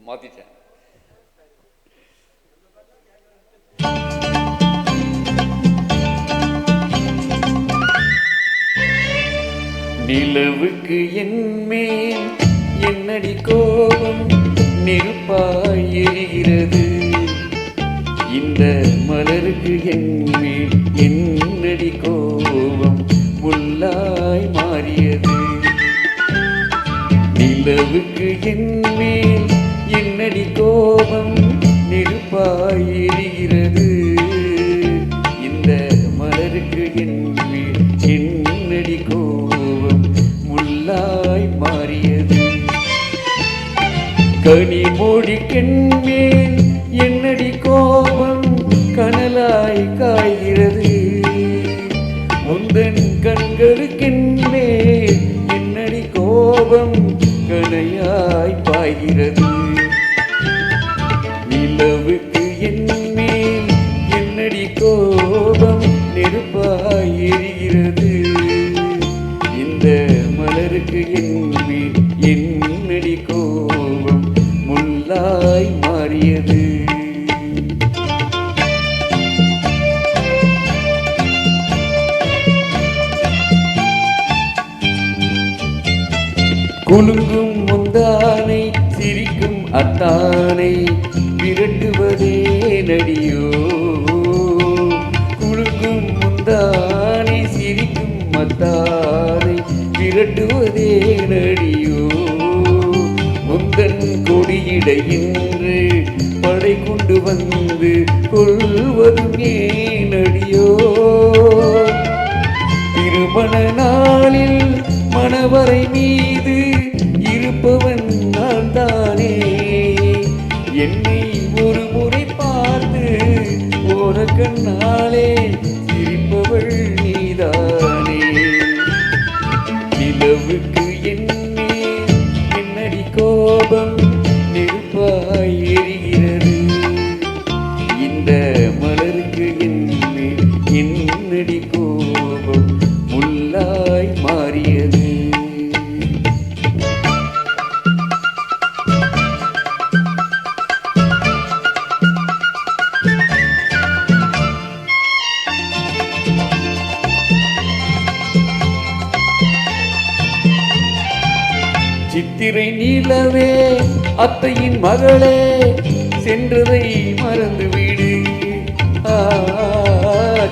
மாத்திட்டேன். நிலவுக்கு என்மேல் என்னடி கோபம் நெருப்பாய் எரிகிறது, இந்த மலருக்கு என்மேல் என்னடி கோபம் முள்ளாய் மாறியது. நிலவுக்கு என்மேல் என்னடி கோபம் நெருப்பாய் எரிகிறது, இந்த மலருக்கு என்மேல் என்னடி கோபம் முள்ளாய் மாறியது. கனிமொழிக்கென்மேல் என்னடி கோபம் கனலாய் காய்கிறது, முந்தன் கண்களுக்கென்மேல் என்னடி கோபம் கனையாய் பாய்கிறது. நிலவுக்கு என்மேல் என்னடி கோபம் நெருப்பாய் எரிகிறது, இந்த மலருக்கு என்மேல் என்னடி கோபம் முள்ளாய் மாறியது. குலுங்கும் முந்தானை சிரிக்கும் அத்தானை விரட்டுவதே நடியோ, குலுங்கும் முந்தானை சிரிக்கும் அத்தானை விரட்டுவதே நடியோ, முந்தன் கொடியிடையின்று படை கொண்டு வந்து கொள்வதும் ஏனடியோ, திருமண நாளில் மணவரை மீது இருப்பவன் நான் தானே, என்னை ஒரு முறை பார்த்து ஓர கண்ணாலே சிரிப்பவள் நீதானே. நிலவுக்கு என்மேல் என்னடி கோபம் நெருப்பாய் எரிகிறது, இந்த மலருக்கு என்மேல் என்னடி கோபம் முள்ளாய் மாறியது. சித்திரை நிலவே அத்தையின் மகளே சென்றதை மறந்துவிடு,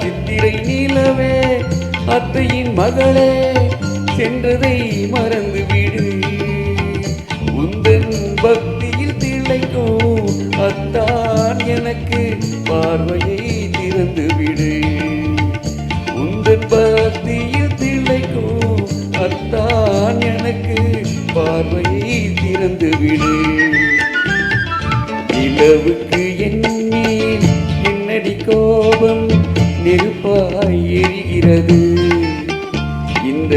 சித்திரை நிலவே அத்தையின் மகளே சென்றதை மறந்துவிடு, உந்தன் பக்தியில் திளைக்கும் அத்தான் எனக்கு பார்வையை திறந்துவிடு, உந்தன் பக்தியில் திளைக்கும் அத்தான் எனக்கு பார்வையை திறந்துவிடு. நிலவுக்கு என்மேல் என்னடி கோபம் நெருப்பாய் எரிகிறது, இந்த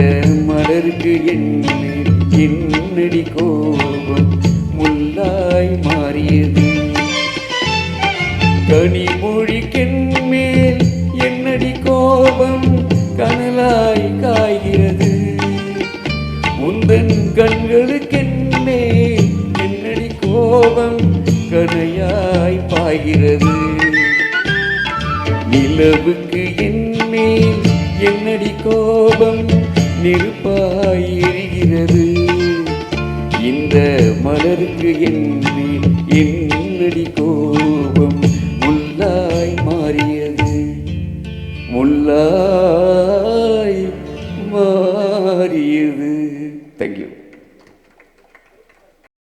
மலருக்கு என்மேல் என்னடி கோபம் முள்ளாய் மாறியது. கனிமொழிக்கென்மேல் என்னடி கோபம் கனலாய் காய்கிறது, முந்தன் கண்களுக்கென்மேல் என்னடி கோபம் கனையாய் பாய்கிறது. நிலவுக்கு என்மேல் என்னடி கோபம் நெருப்பாய் எரிகிறது, இந்த மலருக்கு என்மேல் என்னடி கோபம் முள்ளாய் மாறியது, முள்ளாய் மாறியது. தேங்க்யூ.